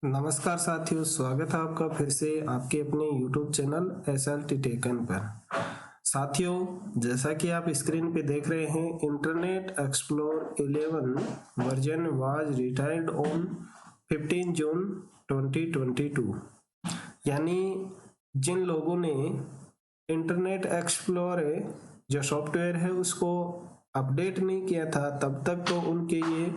नमस्कार साथियों, स्वागत है आपका फिर से आपके अपने YouTube चैनल SLT टेकन पर। साथियों, जैसा कि आप स्क्रीन पे देख रहे हैं, internet explore 11 version was retired on 15 जून 2022। यानी जिन लोगों ने इंटरनेट एक्सप्लोर जो सॉफ्टवेयर है उसको अपडेट नहीं किया था, तब तक तो उनके ये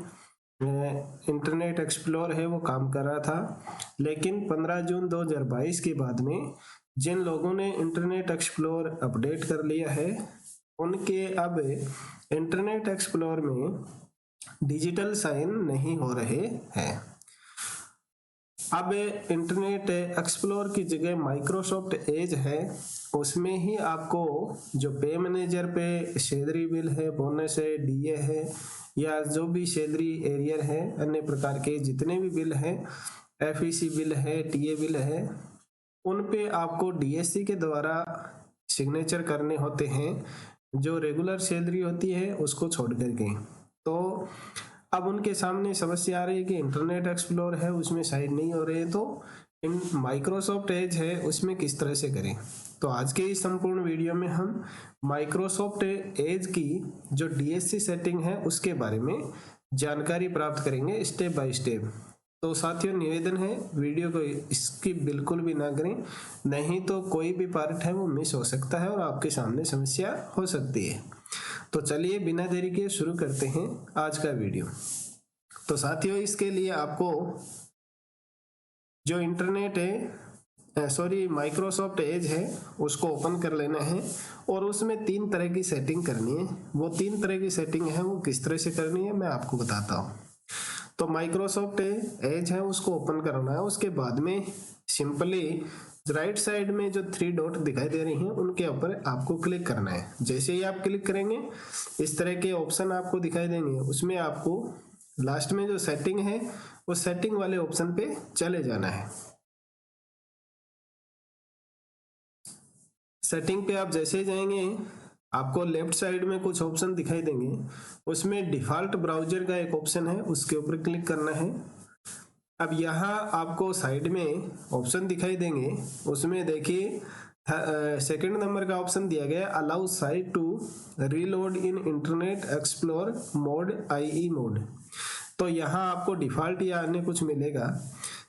इंटरनेट एक्सप्लोर है वो काम कर रहा था। लेकिन 15 जून 2022 के बाद में जिन लोगों ने इंटरनेट एक्सप्लोर अपडेट कर लिया है, उनके अब इंटरनेट एक्सप्लोर में डिजिटल साइन नहीं हो रहे हैं। अब इंटरनेट एक्सप्लोर की जगह माइक्रोसॉफ्ट एज है, उसमें ही आपको जो पे मैनेजर पे सैलरी बिल है, बोनस है, डीए है, या जो भी सैलरी एरियर है, अन्य प्रकार के जितने भी बिल हैं, एफईसी बिल है, टीए बिल है, उन पे आपको डीएससी के द्वारा सिग्नेचर करने होते हैं, जो रेगुलर सैलरी होती है उसको छोड़ करके। तो अब उनके सामने समस्या आ रही है कि इंटरनेट एक्सप्लोर है उसमें साइन नहीं हो रहे, तो इन माइक्रोसॉफ्ट एज है उसमें किस तरह से करें। तो आज के इस संपूर्ण वीडियो में हम माइक्रोसॉफ्ट एज की जो डीएससी सेटिंग है उसके बारे में जानकारी प्राप्त करेंगे स्टेप बाय स्टेप। तो साथियों, निवेदन है वीडियो को स्किप बिल्कुल भी ना करें, नहीं तो कोई भी पार्ट है वो मिस हो सकता है और आपके सामने समस्या हो सकती है। तो चलिए बिना देरी के शुरू करते हैं आज का वीडियो। तो साथियों, इसके लिए आपको जो इंटरनेट है माइक्रोसॉफ्ट एज है उसको ओपन कर लेना है और उसमें 3 तरह की सेटिंग करनी है। वो 3 तरह की सेटिंग है वो किस तरह से करनी है मैं आपको बताता हूँ। तो माइक्रोसॉफ्ट एज है उसको ओपन करना है, उसके बाद में सिंपली राइट साइड में जो 3 डॉट दिखाई दे रही हैं उनके ऊपर आपको क्लिक करना है। जैसे ही आप क्लिक करेंगे इस तरह के ऑप्शन आपको दिखाई देंगे, उसमें आपको लास्ट में जो सेटिंग है उस सेटिंग वाले ऑप्शन पे चले जाना है। सेटिंग पे आप जैसे ही जाएंगे आपको लेफ्ट साइड में कुछ ऑप्शन दिखाई देंगे, उसमें डिफॉल्ट ब्राउजर का एक ऑप्शन है, उसके ऊपर क्लिक करना है। अब यहाँ आपको साइड में ऑप्शन दिखाई देंगे, उसमें देखिए सेकंड नंबर का ऑप्शन दिया गया है, allow site to reload in internet explore mode IE mode. तो यहाँ आपको डिफॉल्ट या अन्य कुछ मिलेगा,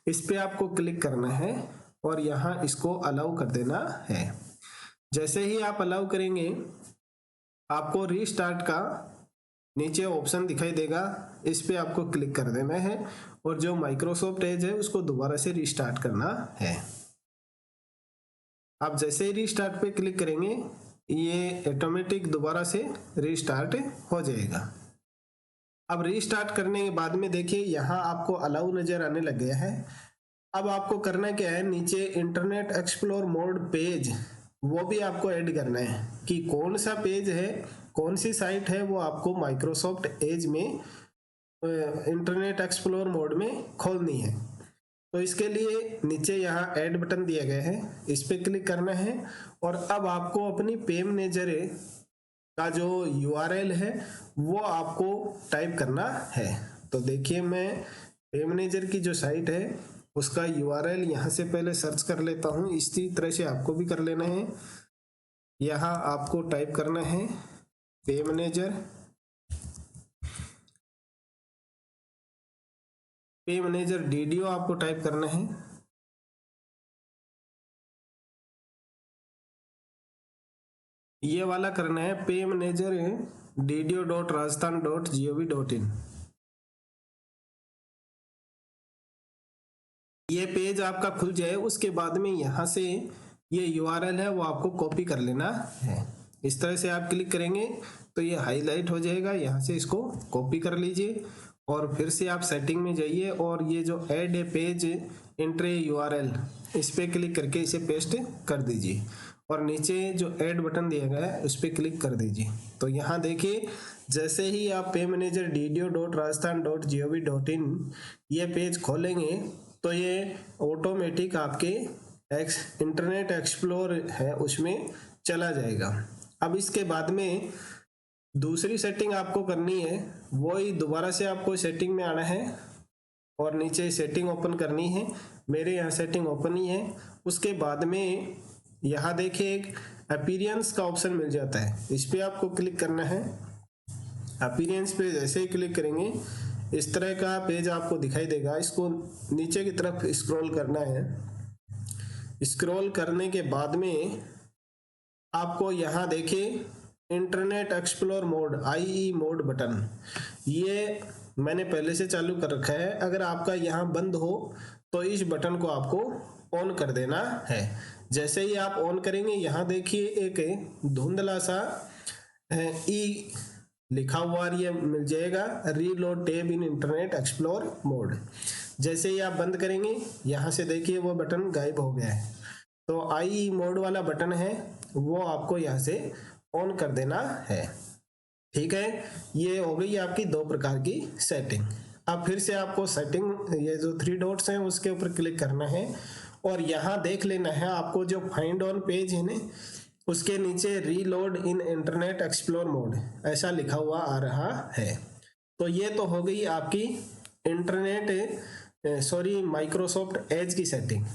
इस पे आपको क्लिक करना है और यहाँ इसको अलाउ कर देना है। जैसे ही आप अलाउ करेंगे आपको रीस्टार्ट का नीचे ऑप्शन दिखाई देगा, इस पे आपको क्लिक कर देना है और जो माइक्रोसॉफ्ट एज है उसको दोबारा से रीस्टार्ट करना है। आप जैसे ही रीस्टार्ट पे क्लिक करेंगे ये ऑटोमेटिक दोबारा से रीस्टार्ट हो जाएगा। अब रीस्टार्ट करने के बाद में देखिए यहाँ आपको अलाउ नजर आने लग गया है। अब आपको करना क्या है, नीचे इंटरनेट एक्सप्लोर मोड पेज वो भी आपको ऐड करना है कि कौन सा पेज है, कौन सी साइट है, वो आपको माइक्रोसॉफ्ट एज में इंटरनेट एक्सप्लोर मोड में खोलनी है। तो इसके लिए नीचे यहाँ ऐड बटन दिया गया है, इस पे क्लिक करना है और अब आपको अपनी पे मैनेजर का जो URL है वो आपको टाइप करना है। तो देखिए मैं पे मैनेजर की जो साइट है उसका URL यहाँ से पहले सर्च कर लेता हूँ, इसी तरह से आपको भी कर लेना है। यहाँ आपको टाइप करना है पे मैनेजर, पे मैनेजर DDO आपको टाइप करना है। ये वाला करना है पे मैनेजर DDO.rajasthan.gov.in। ये पेज आपका खुल जाए उसके बाद में यहाँ से ये URL है वो आपको कॉपी कर लेना है। इस तरह से आप क्लिक करेंगे तो ये हाईलाइट हो जाएगा, यहाँ से इसको कॉपी कर लीजिए और फिर से आप सेटिंग में जाइए और ये जो add a page entry URL इस पे क्लिक करके इसे पेस्ट कर दीजिए और नीचे जो ऐड बटन दिया गया है उस पर क्लिक कर दीजिए। तो यहाँ देखिए जैसे ही आप पे मैनेजर DDO.rajasthan.gov.in ये पेज खोलेंगे तो ये ऑटोमेटिक आपके इंटरनेट एक्सप्लोर है उसमें चला जाएगा। अब इसके बाद में दूसरी सेटिंग आपको करनी है, वही दोबारा से आपको सेटिंग में आना है और नीचे सेटिंग ओपन करनी है। मेरे यहाँ सेटिंग ओपन ही है। उसके बाद में यहाँ देखिए एक अपीयरेंस का ऑप्शन मिल जाता है, इस पर आपको क्लिक करना है। अपीयरेंस पे जैसे ही क्लिक करेंगे इस तरह का पेज आपको दिखाई देगा। इसको नीचे की तरफ स्क्रॉल करना है। स्क्रॉल करने के बाद में आपको यहाँ देखिए internet explore mode IE mode button, ये मैंने पहले से चालू कर रखा है। अगर आपका यहाँ बंद हो तो इस बटन को आपको ऑन कर देना है। जैसे ही आप ऑन करेंगे यहाँ देखिए एक धुंधला सा ई लिखा हुआ ये मिल जाएगा, रीलोड टैब इन इंटरनेट एक्सप्लोर मोड। जैसे ही आप बंद करेंगे यहाँ से देखिए वो बटन गायब हो गया है। तो IE मोड वाला बटन है वो आपको यहाँ से ऑन कर देना है। ठीक है, ये हो गई आपकी दो प्रकार की सेटिंग। अब फिर से आपको सेटिंग, ये जो 3 डॉट्स हैं उसके ऊपर क्लिक करना है और यहाँ देख लेना है आपको जो फाइंड ऑन पेज है ना, उसके नीचे reload in internet explore mode ऐसा लिखा हुआ आ रहा है। तो ये तो हो गई आपकी माइक्रोसॉफ्ट एज की सेटिंग।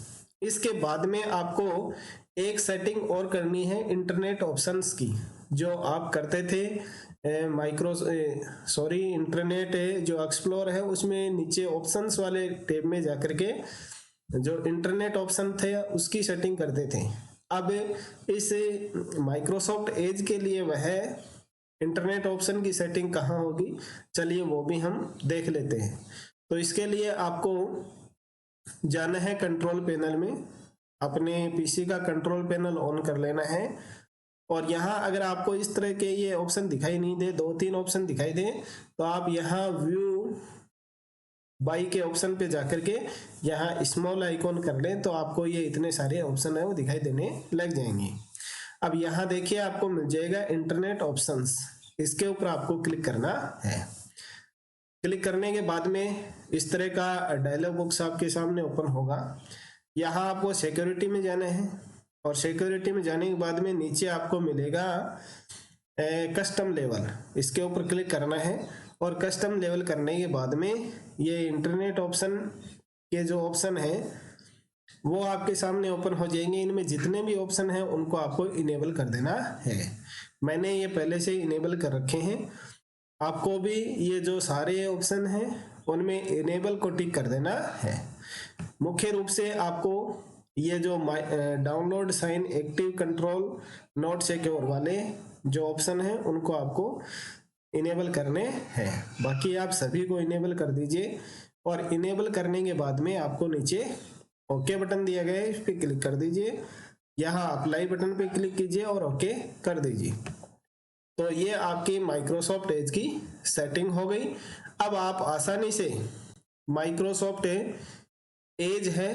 इसके बाद में आपको एक सेटिंग और करनी है इंटरनेट ऑप्शंस की, जो आप करते थे इंटरनेट जो एक्सप्लोर है उसमें नीचे ऑप्शंस वाले टैब में जाकर के जो इंटरनेट ऑप्शन थे उसकी सेटिंग करते थे। अब इस माइक्रोसॉफ्ट एज के लिए वह इंटरनेट ऑप्शन की सेटिंग कहाँ होगी, चलिए वो भी हम देख लेते हैं। तो इसके लिए आपको जाना है कंट्रोल पैनल में, अपने पीसी का कंट्रोल पैनल ऑन कर लेना है और यहाँ अगर आपको इस तरह के ये ऑप्शन दिखाई नहीं दे, 2-3 ऑप्शन दिखाई दे, तो आप यहाँ व्यू बाई के ऑप्शन पे जाकर के यहाँ स्मॉल आइकॉन कर लें तो आपको ये इतने सारे ऑप्शन है वो दिखाई देने लग जाएंगे। अब यहाँ देखिए आपको मिल जाएगा इंटरनेट ऑप्शंस, इसके ऊपर आपको क्लिक करना है। क्लिक करने के बाद में इस तरह का डायलॉग बॉक्स आपके सामने ओपन होगा। यहाँ आपको सिक्योरिटी में जाना है और सिक्योरिटी में जाने के बाद में नीचे आपको मिलेगा कस्टम लेवल, इसके ऊपर क्लिक करना है और कस्टम लेवल करने के बाद में ये इंटरनेट ऑप्शन के जो ऑप्शन है वो आपके सामने ओपन हो जाएंगे। इनमें जितने भी ऑप्शन हैं उनको आपको इनेबल कर देना है। मैंने ये पहले से इनेबल कर रखे हैं, आपको भी ये जो सारे ऑप्शन हैं उनमें इनेबल को टिक कर देना है। मुख्य रूप से आपको ये जो download sign active control not secure वाले जो ऑप्शन हैं उनको आपको इनेबल करने हैं। बाकी आप सभी को इनेबल कर दीजिए और इनेबल करने के बाद में आपको नीचे ओके बटन दिया गया है, इस पर क्लिक कर दीजिए। यहाँ अप्लाई बटन पे क्लिक कीजिए और ओके कर दीजिए। तो ये आपकी माइक्रोसॉफ्ट एज की सेटिंग हो गई। अब आप आसानी से माइक्रोसॉफ्ट एज है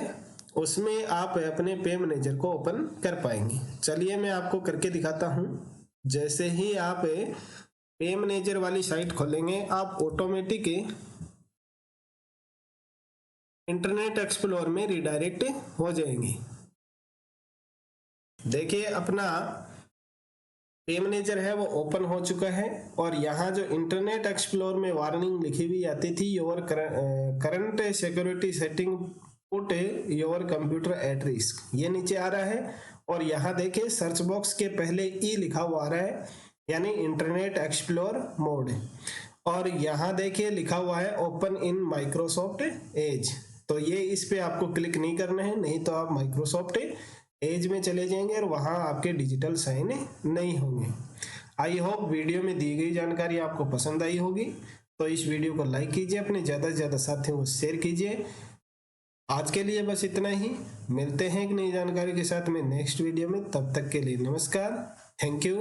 उसमें आप अपने पे मैनेजर को ओपन कर पाएंगे। चलिए मैं आपको करके दिखाता हूँ। जैसे ही आप पे मैनेजर वाली साइट खोलेंगे आप ऑटोमेटिक इंटरनेट एक्सप्लोर में रिडायरेक्ट हो जाएंगे। देखिए अपना पे मैनेजर है वो ओपन हो चुका है और यहाँ जो इंटरनेट एक्सप्लोर में वार्निंग लिखी हुई आती थी your current security setting put your computer at risk, ये नीचे आ रहा है और यहाँ देखिए सर्च बॉक्स के पहले ई लिखा हुआ आ रहा है यानी इंटरनेट एक्सप्लोर मोड, और यहाँ देखिए लिखा हुआ है ओपन इन माइक्रोसॉफ्ट एज। तो ये इस पे आपको क्लिक नहीं करना है, नहीं तो आप माइक्रोसॉफ्ट एज में चले जाएंगे और वहाँ आपके डिजिटल साइन नहीं होंगे। आई होप वीडियो में दी गई जानकारी आपको पसंद आई होगी, तो इस वीडियो को लाइक कीजिए, अपने ज़्यादा से ज़्यादा साथियों को शेयर कीजिए। आज के लिए बस इतना ही, मिलते हैं एक नई जानकारी के साथ में नेक्स्ट वीडियो में। तब तक के लिए नमस्कार, थैंक यू।